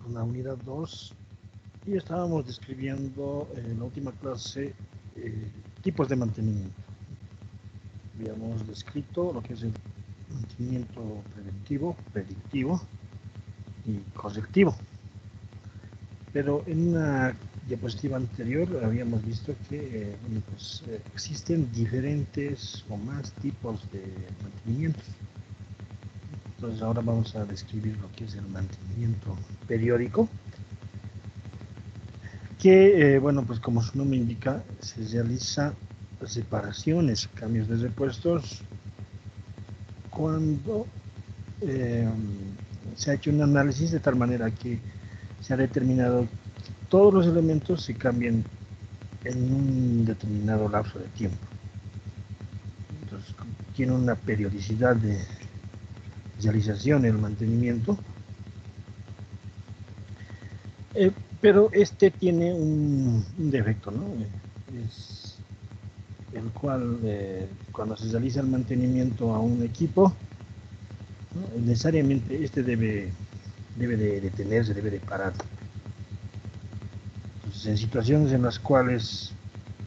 con la unidad 2 y estábamos describiendo en la última clase tipos de mantenimiento. Habíamos descrito lo que es el mantenimiento preventivo, predictivo y correctivo. Pero en una diapositiva anterior habíamos visto que existen diferentes o más tipos de mantenimientos. Entonces ahora vamos a describir lo que es el mantenimiento periódico, que pues como su nombre indica, se realiza reparaciones, cambios de repuestos cuando se ha hecho un análisis de tal manera que se ha determinado que todos los elementos se cambian en un determinado lapso de tiempo. Entonces tiene una periodicidad de realización el mantenimiento, pero este tiene un defecto, ¿no? Es el cual cuando se realiza el mantenimiento a un equipo, ¿no? Necesariamente este debe de detenerse, debe de parar. Entonces, en situaciones en las cuales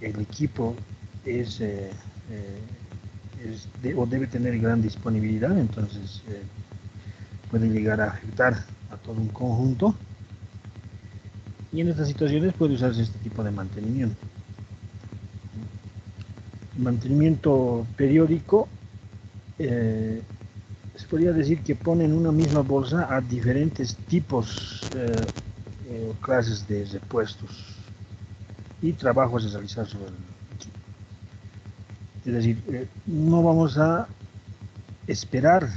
el equipo o debe tener gran disponibilidad, entonces puede llegar a afectar a todo un conjunto, y en estas situaciones puede usarse este tipo de mantenimiento. El mantenimiento periódico se podría decir que pone en una misma bolsa a diferentes tipos o clases de repuestos y trabajos a realizar sobre el equipo. Es decir, no vamos a esperar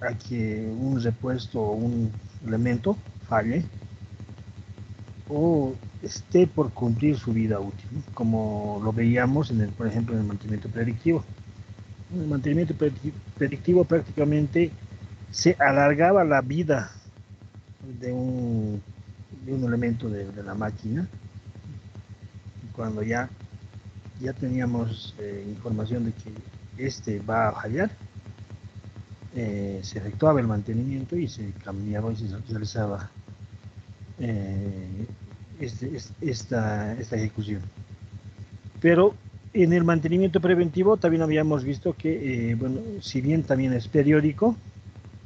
a que un repuesto o un elemento falle o esté por cumplir su vida útil, ¿no? Como lo veíamos, por ejemplo, en el mantenimiento predictivo. En el mantenimiento predictivo prácticamente se alargaba la vida de un elemento de la máquina. Cuando ya teníamos información de que este va a fallar, se efectuaba el mantenimiento y se cambiaba y se realizaba esta ejecución. Pero en el mantenimiento preventivo también habíamos visto que, si bien también es periódico,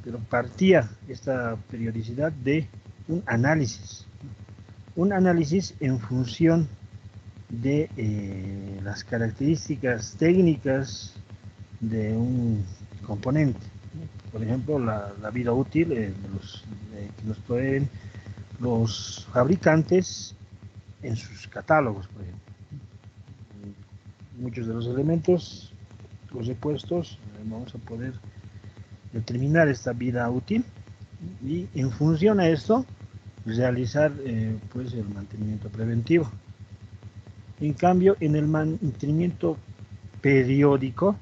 pero partía esta periodicidad de un análisis en función de las características técnicas de un componente. Por ejemplo, la vida útil que nos proveen los fabricantes en sus catálogos, por ejemplo. Muchos de los elementos, los repuestos, vamos a poder determinar esta vida útil y en función a esto realizar el mantenimiento preventivo. En cambio, en el mantenimiento periódico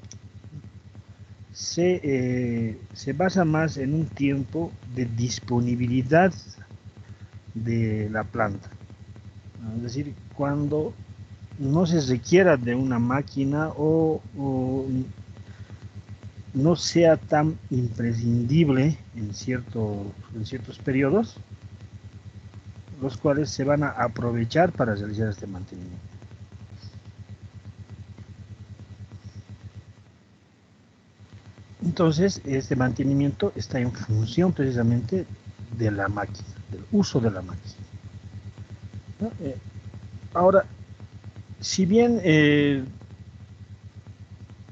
se basa más en un tiempo de disponibilidad de la planta. Es decir, cuando no se requiera de una máquina o no sea tan imprescindible en ciertos periodos, los cuales se van a aprovechar para realizar este mantenimiento. Entonces, este mantenimiento está en función precisamente de la máquina, del uso de la máquina, ¿no? Ahora, si bien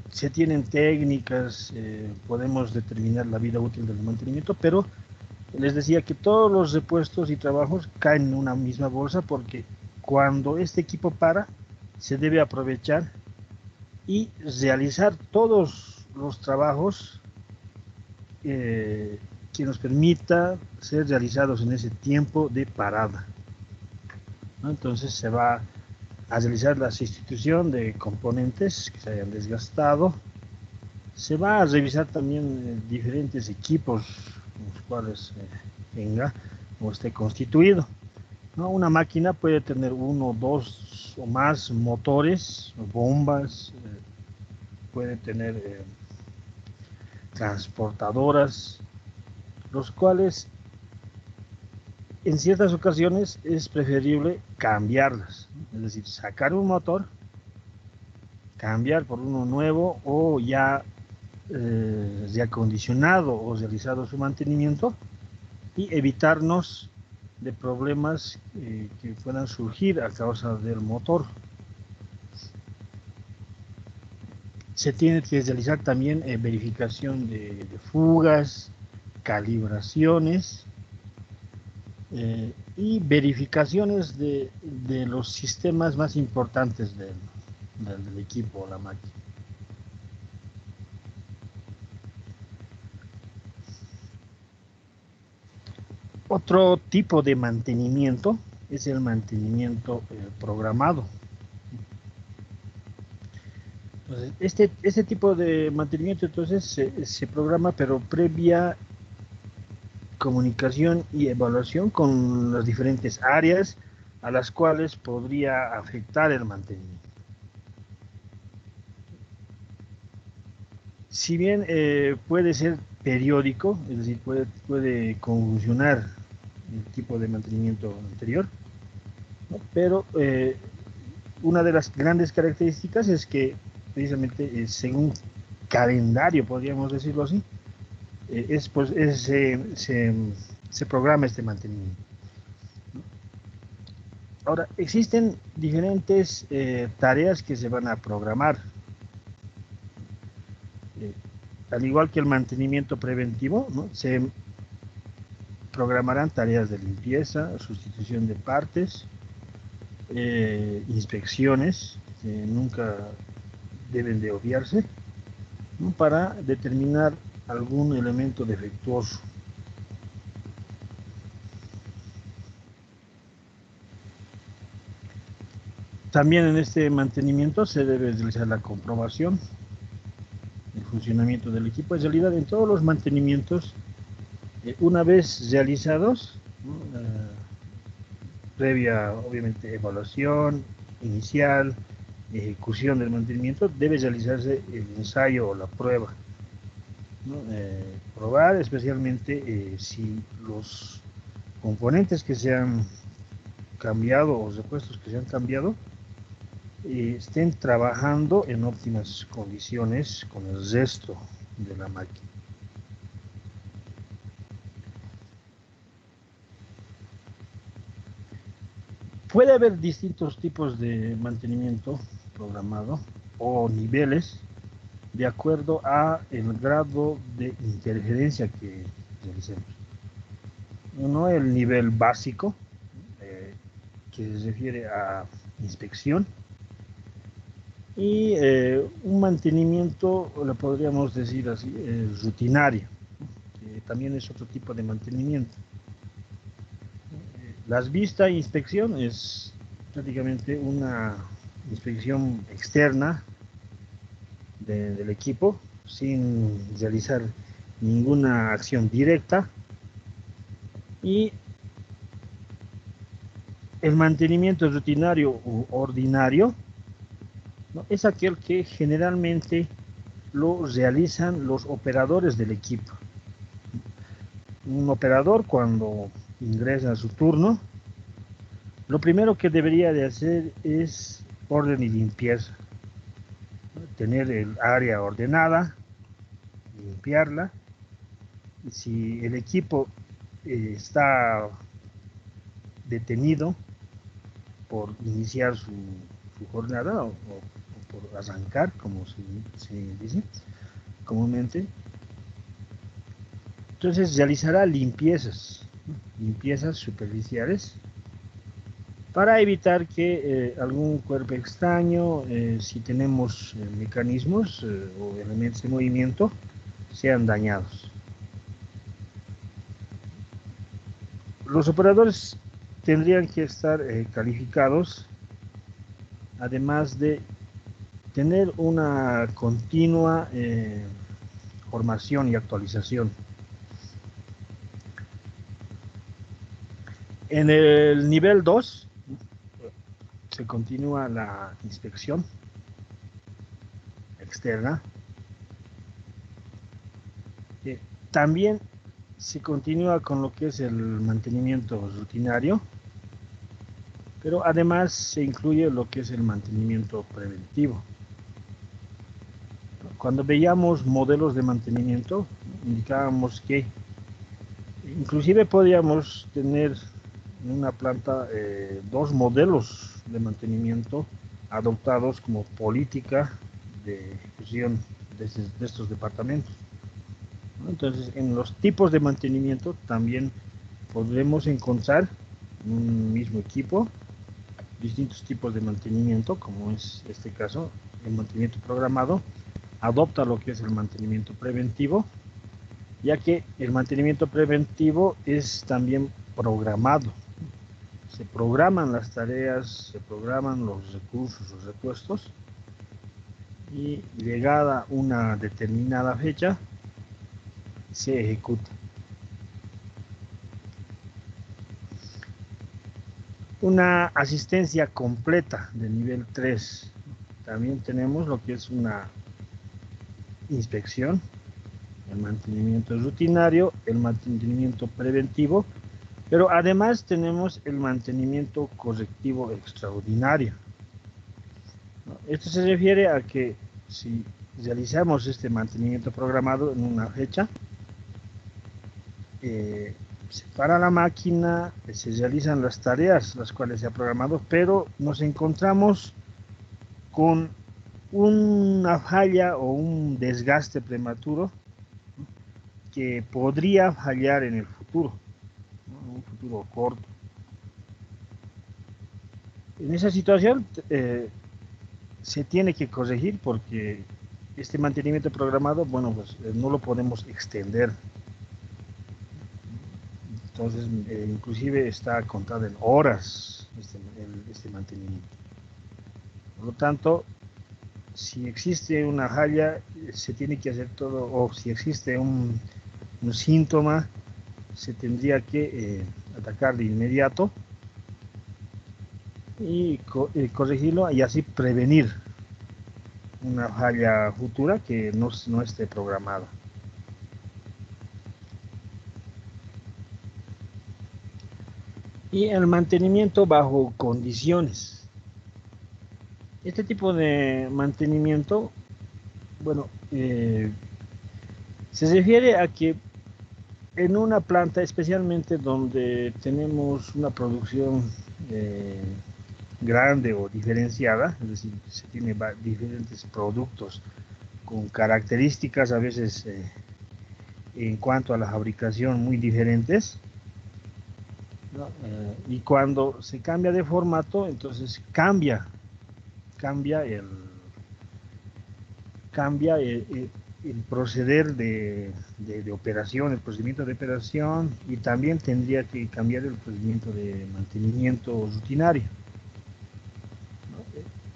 se tienen técnicas, podemos determinar la vida útil del mantenimiento, pero les decía que todos los repuestos y trabajos caen en una misma bolsa, porque cuando este equipo para, se debe aprovechar y realizar todos los trabajos que nos permita ser realizados en ese tiempo de parada, ¿no? Entonces se va a realizar la sustitución de componentes que se hayan desgastado. Se va a revisar también diferentes equipos con los cuales tenga o esté constituido, ¿no? Una máquina puede tener uno, dos o más motores, bombas, puede tener transportadoras, los cuales en ciertas ocasiones es preferible cambiarlas, es decir, sacar un motor, cambiar por uno nuevo o ya reacondicionado o realizado su mantenimiento y evitarnos de problemas que puedan surgir a causa del motor. Se tiene que realizar también verificación de fugas, calibraciones y verificaciones de los sistemas más importantes del equipo o la máquina. Otro tipo de mantenimiento es el mantenimiento programado. Entonces, este tipo de mantenimiento entonces se programa, pero previa comunicación y evaluación con las diferentes áreas a las cuales podría afectar el mantenimiento. Si bien puede ser periódico, es decir, puede convulsionar el tipo de mantenimiento anterior, ¿no? Pero una de las grandes características es que precisamente según calendario, podríamos decirlo así, se programa este mantenimiento. Ahora, existen diferentes tareas que se van a programar. Al igual que el mantenimiento preventivo, ¿no? Se programarán tareas de limpieza, sustitución de partes, inspecciones, que nunca deben de obviarse, ¿no? Para determinar algún elemento defectuoso. También en este mantenimiento se debe realizar la comprobación del funcionamiento del equipo. En realidad, en todos los mantenimientos, una vez realizados, ¿no? Previa, obviamente, evaluación inicial, ejecución del mantenimiento, debe realizarse el ensayo o la prueba, ¿no? Probar especialmente si los componentes que se han cambiado o repuestos que se han cambiado estén trabajando en óptimas condiciones con el resto de la máquina. Puede haber distintos tipos de mantenimiento programado o niveles de acuerdo a el grado de interferencia que realicemos. Uno, el nivel básico, que se refiere a inspección, y un mantenimiento, lo podríamos decir así, rutinario, que también es otro tipo de mantenimiento. Las vistas e inspección es prácticamente una inspección externa del equipo sin realizar ninguna acción directa, y el mantenimiento rutinario u ordinario, ¿no? Es aquel que generalmente lo realizan los operadores del equipo. Un operador, cuando ingresa a su turno, lo primero que debería de hacer es orden y limpieza, ¿no? Tener el área ordenada, limpiarla. Y si el equipo está detenido por iniciar su jornada o por arrancar, como se dice comúnmente, entonces realizará limpiezas superficiales para evitar que algún cuerpo extraño, si tenemos mecanismos o elementos de movimiento, sean dañados. Los operadores tendrían que estar calificados, además de tener una continua formación y actualización. En el nivel 2 se continúa la inspección externa. También se continúa con lo que es el mantenimiento rutinario, pero además se incluye lo que es el mantenimiento preventivo. Cuando veíamos modelos de mantenimiento, indicábamos que inclusive podíamos tener en una planta dos modelos de mantenimiento adoptados como política de ejecución de estos departamentos. Entonces, en los tipos de mantenimiento también podremos encontrar en un mismo equipo distintos tipos de mantenimiento, como es este caso, el mantenimiento programado adopta lo que es el mantenimiento preventivo, ya que el mantenimiento preventivo es también programado. Se programan las tareas, se programan los recursos, los repuestos, y llegada una determinada fecha, se ejecuta. Una asistencia completa de nivel 3. También tenemos lo que es una inspección, el mantenimiento rutinario, el mantenimiento preventivo, pero además tenemos el mantenimiento correctivo extraordinario. Esto se refiere a que si realizamos este mantenimiento programado en una fecha, se para la máquina, se realizan las tareas las cuales se ha programado, pero nos encontramos con una falla o un desgaste prematuro que podría fallar en el futuro, ¿no? Un futuro corto. En esa situación se tiene que corregir porque este mantenimiento programado, bueno, pues no lo podemos extender. Entonces, inclusive está contado en horas este mantenimiento. Por lo tanto, si existe una falla, se tiene que hacer todo, o si existe un síntoma, se tendría que atacar de inmediato y corregirlo y así prevenir una falla futura que no esté programada. Y el mantenimiento bajo condiciones. Este tipo de mantenimiento, bueno, se refiere a que en una planta, especialmente donde tenemos una producción grande o diferenciada, es decir, se tiene diferentes productos con características a veces en cuanto a la fabricación muy diferentes, ¿no? Y cuando se cambia de formato, entonces cambia el proceder de operación, el procedimiento de operación, y también tendría que cambiar el procedimiento de mantenimiento rutinario.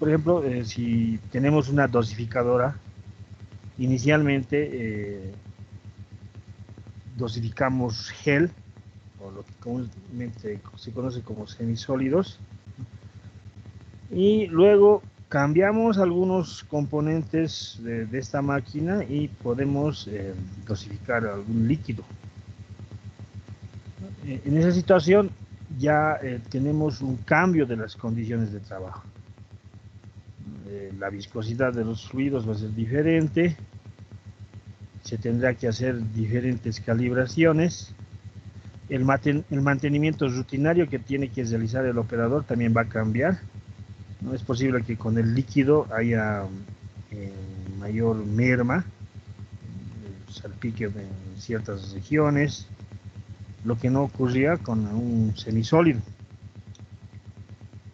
Por ejemplo, si tenemos una dosificadora, inicialmente dosificamos gel, o lo que comúnmente se conoce como semisólidos, y luego cambiamos algunos componentes de esta máquina y podemos dosificar algún líquido. En esa situación ya tenemos un cambio de las condiciones de trabajo. La viscosidad de los fluidos va a ser diferente, se tendrá que hacer diferentes calibraciones, el mantenimiento rutinario que tiene que realizar el operador también va a cambiar. No es posible que con el líquido haya mayor merma, salpique en ciertas regiones, lo que no ocurría con un semisólido.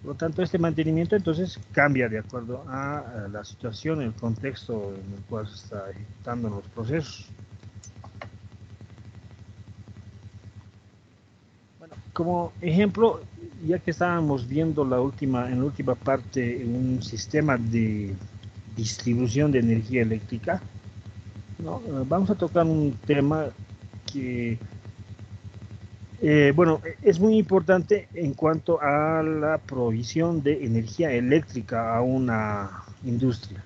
Por lo tanto, este mantenimiento entonces cambia de acuerdo a la situación, el contexto en el cual se está ejecutando los procesos. Bueno, como ejemplo, ya que estábamos viendo en la última parte un sistema de distribución de energía eléctrica, ¿no? Vamos a tocar un tema que bueno, es muy importante en cuanto a la provisión de energía eléctrica a una industria.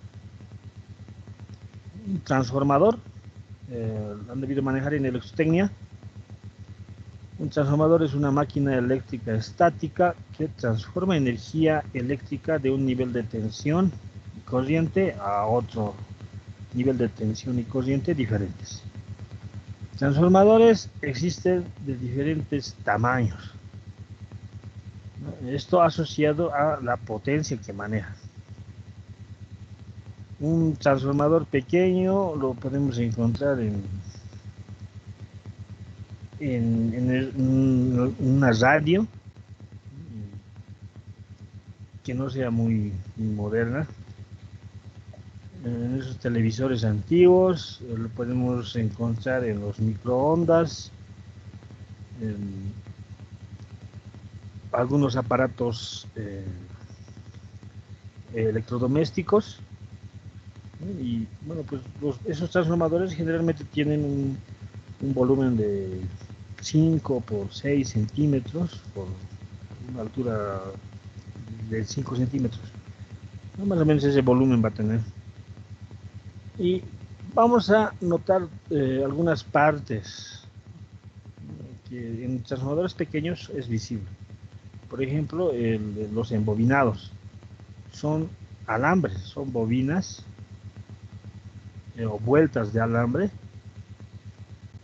Un transformador, han debido manejar en electrotecnia, Un transformador es una máquina eléctrica estática que transforma energía eléctrica de un nivel de tensión y corriente a otro nivel de tensión y corriente diferentes. Transformadores existen de diferentes tamaños. Esto asociado a la potencia que maneja. Un transformador pequeño lo podemos encontrar en una radio que no sea muy moderna. En esos televisores antiguos lo podemos encontrar en los microondas, en algunos aparatos electrodomésticos. Y bueno, pues esos transformadores generalmente tienen un volumen de 5 por 6 centímetros, por una altura de 5 centímetros. Más o menos ese volumen va a tener. Y vamos a notar algunas partes que en transformadores pequeños es visible. Por ejemplo, los embobinados son alambres, son bobinas o vueltas de alambre,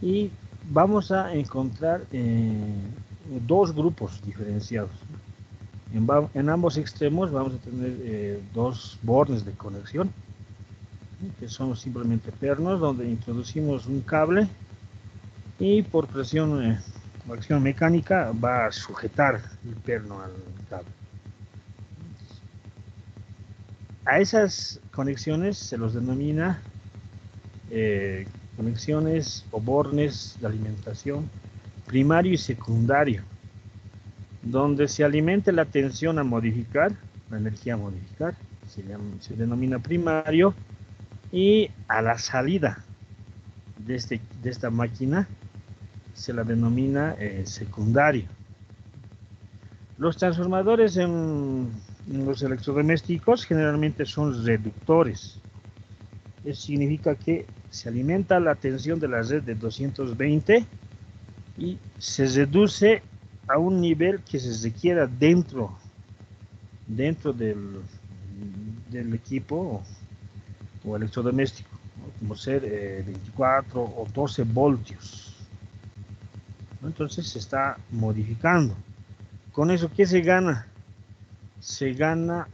y vamos a encontrar dos grupos diferenciados. En ambos extremos vamos a tener dos bornes de conexión, que son simplemente pernos donde introducimos un cable y por presión o acción mecánica va a sujetar el perno al cable. A esas conexiones se los denomina conexiones o bornes de alimentación primario y secundario, donde se alimenta la tensión a modificar, la energía a modificar, se denomina primario, y a la salida de esta máquina se la denomina secundario. Los transformadores en los electrodomésticos generalmente son reductores. Eso significa que se alimenta la tensión de la red de 220 y se reduce a un nivel que se requiera dentro del equipo o electrodoméstico, como ser 24 o 12 voltios. Entonces se está modificando. Con eso, ¿qué se gana? Se gana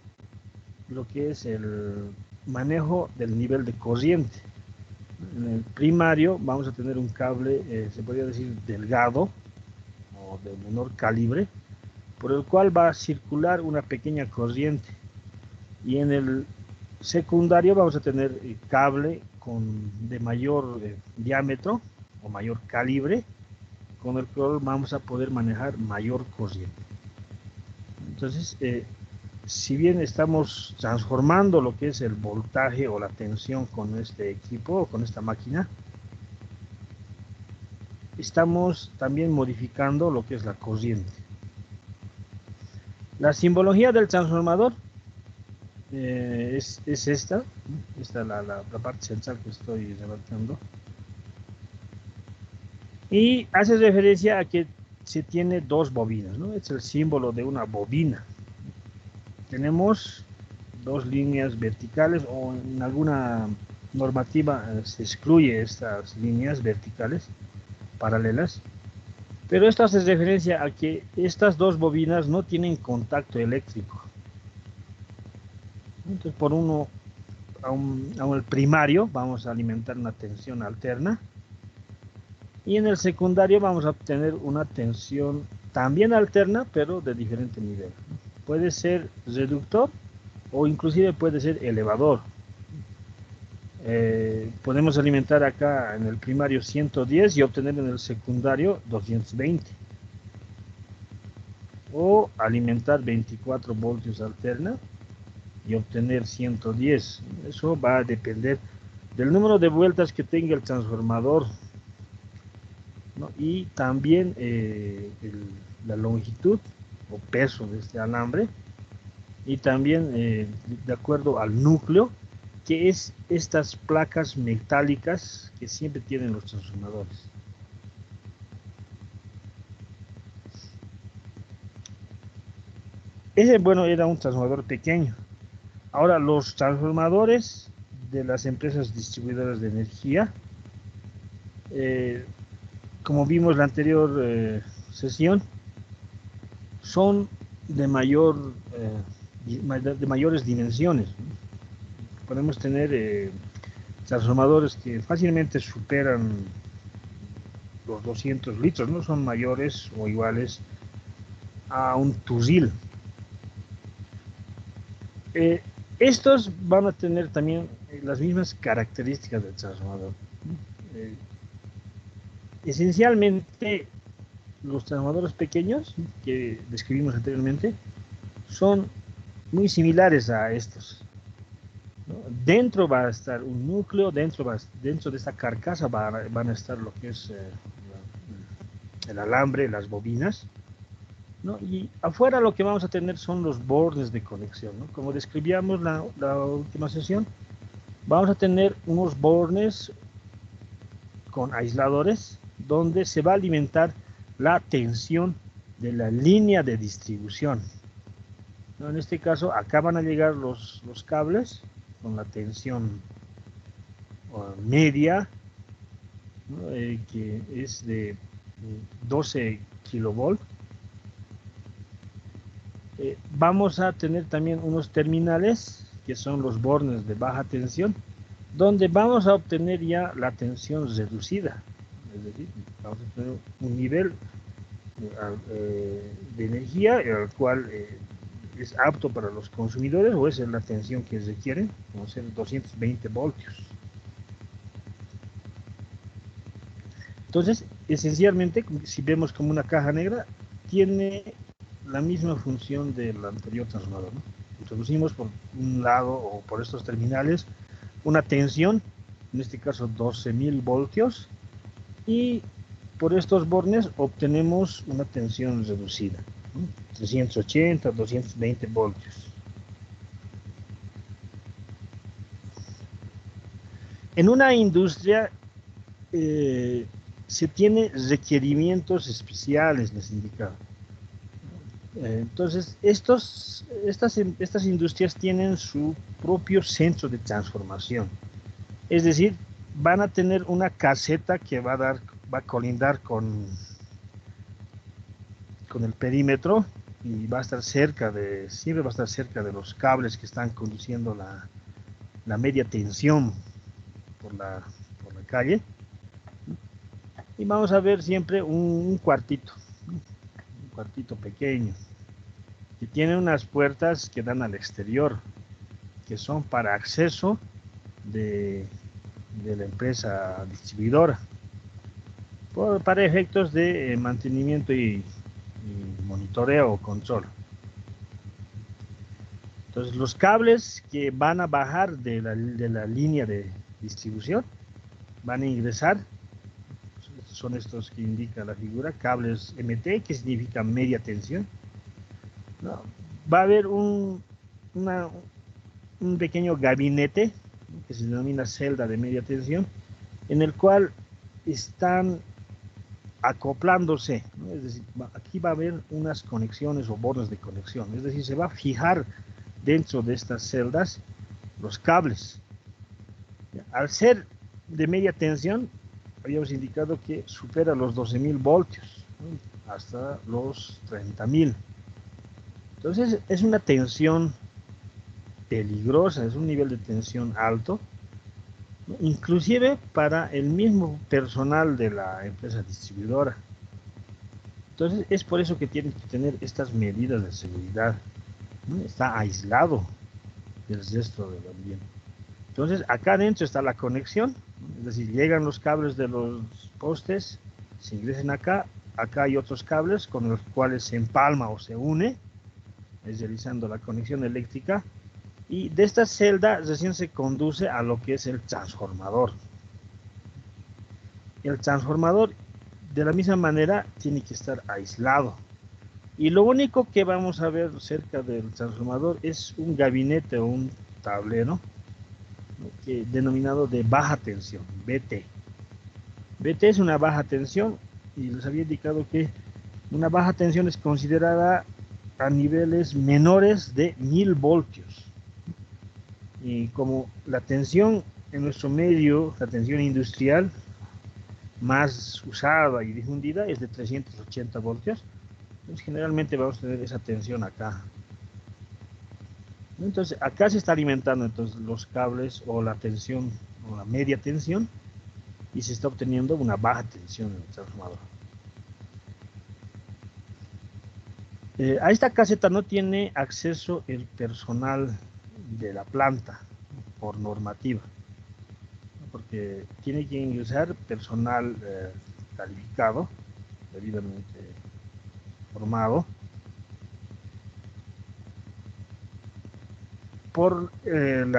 lo que es el manejo del nivel de corriente. En el primario vamos a tener un cable, se podría decir delgado o de menor calibre, por el cual va a circular una pequeña corriente. Y en el secundario vamos a tener cable de mayor diámetro o mayor calibre, con el cual vamos a poder manejar mayor corriente. Entonces, si bien estamos transformando lo que es el voltaje o la tensión con este equipo o con esta máquina, estamos también modificando lo que es la corriente. La simbología del transformador es esta es la parte central que estoy remarcando, y hace referencia a que se tiene dos bobinas, ¿no? Es el símbolo de una bobina. Tenemos dos líneas verticales, o en alguna normativa se excluye estas líneas verticales paralelas, pero esto hace referencia a que estas dos bobinas no tienen contacto eléctrico. Entonces, por el primario vamos a alimentar una tensión alterna, y en el secundario vamos a obtener una tensión también alterna, pero de diferente nivel. Puede ser reductor o inclusive puede ser elevador. Podemos alimentar acá en el primario 110 y obtener en el secundario 220. O alimentar 24 voltios alterna y obtener 110. Eso va a depender del número de vueltas que tenga el transformador, ¿no? Y también la longitud o peso de este alambre, y también de acuerdo al núcleo, que es estas placas metálicas que siempre tienen los transformadores. Ese, bueno, era un transformador pequeño. Ahora, los transformadores de las empresas distribuidoras de energía, eh, como vimos la anterior sesión, son de de mayores dimensiones. Podemos tener transformadores que fácilmente superan los 200 litros, no son mayores o iguales a un Tuzil. Eh, Estos van a tener también las mismas características del transformador. Eh, Esencialmente, los transformadores pequeños que describimos anteriormente son muy similares a estos, ¿no? Dentro va a estar un núcleo, dentro de esta carcasa van a estar lo que es el alambre, las bobinas, ¿no? Y afuera lo que vamos a tener son los bordes de conexión, ¿no? Como describíamos la última sesión, vamos a tener unos bornes con aisladores donde se va a alimentar la tensión de la línea de distribución, ¿no? En este caso, acá van a llegar los cables con la tensión media, ¿no? Que es de 12 kilovolt. Vamos a tener también unos terminales que son los bornes de baja tensión, donde vamos a obtener ya la tensión reducida, es decir, vamos a tener un nivel de energía el cual es apto para los consumidores, o es la tensión que requieren, como ser 220 voltios. Entonces, esencialmente, si vemos como una caja negra, tiene la misma función del anterior transformador, ¿no? Introducimos por un lado o por estos terminales una tensión, en este caso 12.000 voltios, y por estos bornes obtenemos una tensión reducida, ¿no? 380, 220 voltios. En una industria se tiene requerimientos especiales, les indicaba. Entonces, estas industrias tienen su propio centro de transformación. Es decir, van a tener una caseta que va a colindar con el perímetro y va a estar siempre va a estar cerca de los cables que están conduciendo la media tensión por la calle. Y vamos a ver siempre un cuartito pequeño, que tiene unas puertas que dan al exterior, que son para acceso de la empresa distribuidora, para efectos de mantenimiento y monitoreo o control. Entonces, los cables que van a bajar de la línea de distribución van a ingresar, son estos que indica la figura, cables MT, que significa media tensión, ¿no? Va a haber un pequeño gabinete que se denomina celda de media tensión, en el cual están acoplándose, ¿no? Es decir, aquí va a haber unas conexiones o bordes de conexión, es decir, se va a fijar dentro de estas celdas los cables. Al ser de media tensión, habíamos indicado que supera los 12.000 voltios, ¿no? Hasta los 30.000. Entonces es una tensión peligrosa, es un nivel de tensión alto, ¿no? Inclusive para el mismo personal de la empresa distribuidora. Entonces es por eso que tienen que tener estas medidas de seguridad, ¿no? Está aislado del resto del ambiente. Entonces acá adentro está la conexión, es decir, llegan los cables de los postes, se ingresan acá hay otros cables con los cuales se empalma o se une, es realizando la conexión eléctrica, y de esta celda recién se conduce a lo que es el transformador. El transformador, de la misma manera, tiene que estar aislado. Y lo único que vamos a ver cerca del transformador es un gabinete o un tablero, ¿no? Denominado de baja tensión, BT. BT es una baja tensión, y les había indicado que una baja tensión es considerada a niveles menores de 1000 voltios. Y como la tensión en nuestro medio, la tensión industrial más usada y difundida es de 380 voltios, entonces generalmente vamos a tener esa tensión acá. Entonces acá se está alimentando entonces los cables o la tensión o la media tensión y se está obteniendo una baja tensión en el transformador. A esta caseta no tiene acceso el personal de la planta por normativa, porque tiene que ingresar personal calificado, debidamente formado, por el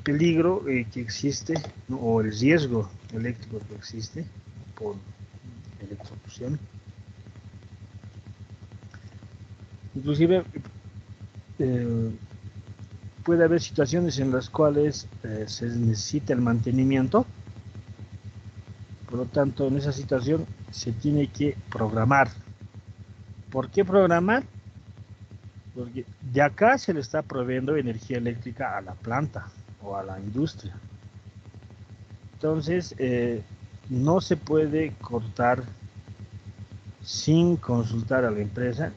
peligro que existe, ¿no? O el riesgo eléctrico que existe por electrocución. Inclusive puede haber situaciones en las cuales se necesita el mantenimiento, por lo tanto en esa situación se tiene que programar. ¿Por qué programar? Porque de acá se le está proveyendo energía eléctrica a la planta o a la industria. Entonces no se puede cortar sin consultar a la empresa.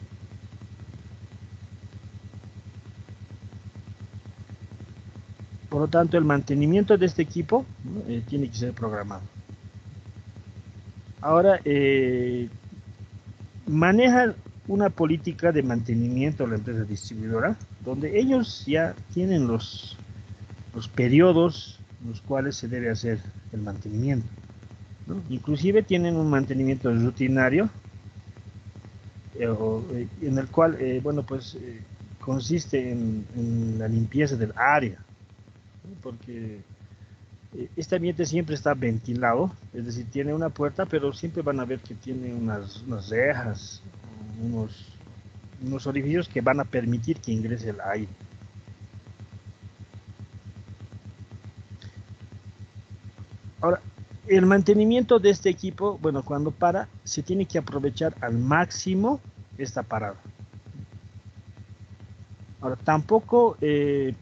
Por lo tanto, el mantenimiento de este equipo, ¿no? Tiene que ser programado. Ahora, manejan una política de mantenimiento la empresa distribuidora, donde ellos ya tienen los periodos en los cuales se debe hacer el mantenimiento, ¿no? Inclusive tienen un mantenimiento rutinario, en el cual, bueno, pues consiste en la limpieza del área, ¿no? Porque este ambiente siempre está ventilado, es decir, tiene una puerta, pero siempre van a ver que tiene unas rejas, unos orificios que van a permitir que ingrese el aire. Ahora, el mantenimiento de este equipo, bueno, cuando para, se tiene que aprovechar al máximo esta parada. Ahora, tampoco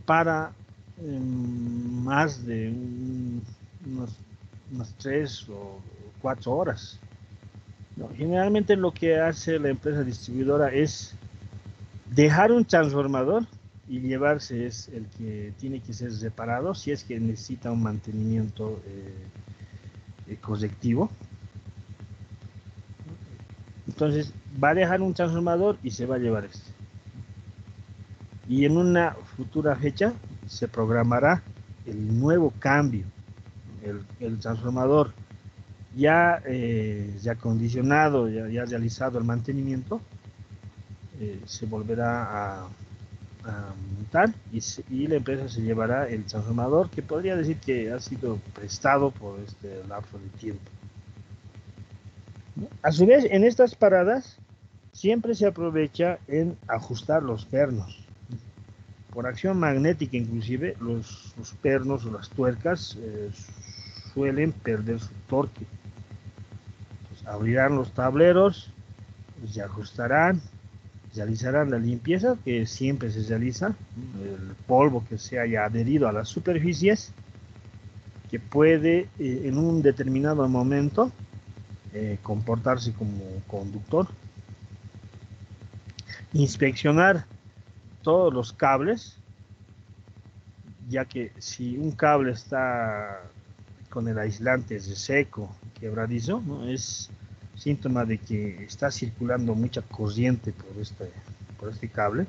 para más de unas 3 o 4 horas. No, generalmente lo que hace la empresa distribuidora es dejar un transformador y llevarse es el que tiene que ser reparado si es que necesita un mantenimiento correctivo. Entonces va a dejar un transformador y se va a llevar este. Y en una futura fecha se programará el nuevo cambio, el transformador ya acondicionado, ya realizado el mantenimiento, se volverá a montar y la empresa se llevará el transformador, que podría decir que ha sido prestado por este lapso de tiempo. A su vez, en estas paradas siempre se aprovecha en ajustar los pernos. Por acción magnética, inclusive, los pernos o las tuercas suelen perder su torque. Entonces, abrirán los tableros, se ajustarán, realizarán la limpieza que siempre se realiza, el polvo que se haya adherido a las superficies, que puede en un determinado momento comportarse como conductor, inspeccionar todos los cables, ya que si un cable está con el aislante seco, quebradizo, ¿no? Es síntoma de que está circulando mucha corriente por este cable.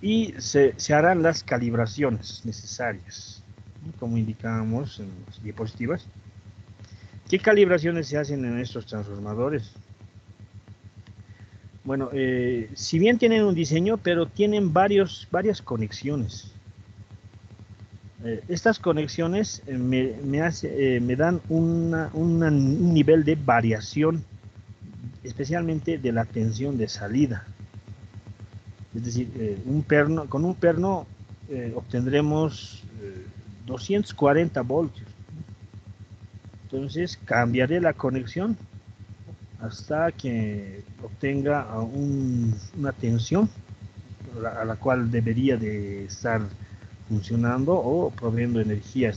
Y se harán las calibraciones necesarias, ¿no? Como indicábamos en las diapositivas. ¿Qué calibraciones se hacen en estos transformadores? Bueno, si bien tienen un diseño, pero tienen varias conexiones. Estas conexiones me dan un nivel de variación, especialmente de la tensión de salida. Es decir, con un perno obtendremos 240 voltios. Entonces cambiaré la conexión hasta que obtenga una tensión a la cual debería de estar funcionando o proveyendo energía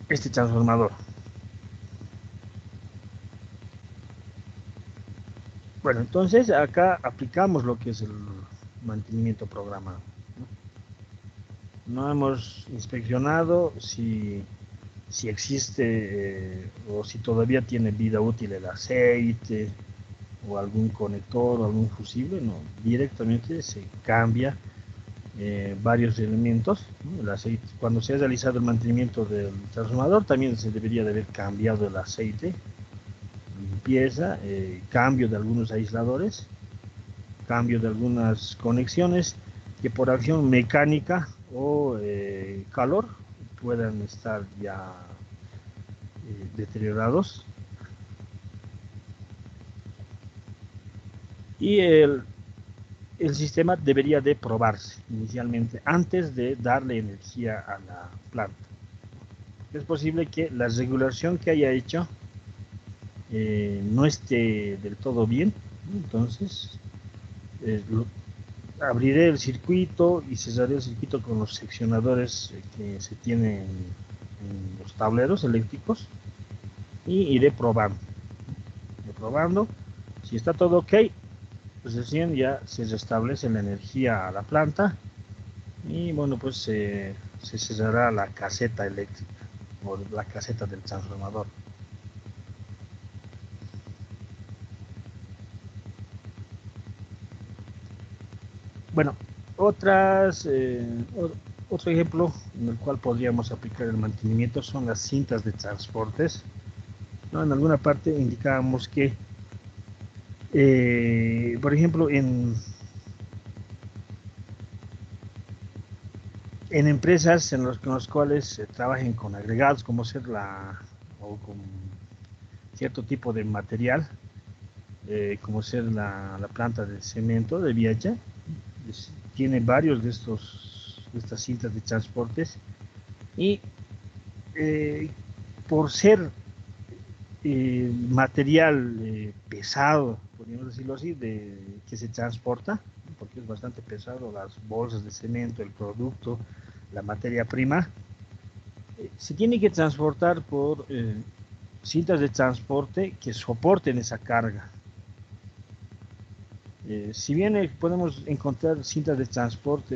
este transformador. Bueno, entonces acá aplicamos lo que es el mantenimiento programado. No hemos inspeccionado si existe o si todavía tiene vida útil el aceite o algún conector o algún fusible. No, directamente se cambia varios elementos, ¿no? El aceite, cuando se ha realizado el mantenimiento del transformador, también se debería de haber cambiado el aceite, limpieza, cambio de algunos aisladores, cambio de algunas conexiones que por acción mecánica o calor puedan estar ya deteriorados. Y el sistema debería de probarse inicialmente antes de darle energía a la planta. Es posible que la regulación que haya hecho no esté del todo bien, entonces abriré el circuito y cerraré el circuito con los seccionadores que se tienen en los tableros eléctricos y iré probando. Si está todo ok, pues recién ya se restablece la energía a la planta y bueno, pues se cerrará la caseta eléctrica o la caseta del transformador. Bueno, otro ejemplo en el cual podríamos aplicar el mantenimiento son las cintas de transportes, ¿no? En alguna parte indicábamos que, por ejemplo, en empresas en las cuales se trabajen con agregados como o con cierto tipo de material, como ser la planta de cemento de Viacha, tiene varios de estas cintas de transportes y por ser material pesado, podríamos decirlo así, que se transporta, porque es bastante pesado, las bolsas de cemento, el producto, la materia prima, se tiene que transportar por cintas de transporte que soporten esa carga. Si bien podemos encontrar cintas de transporte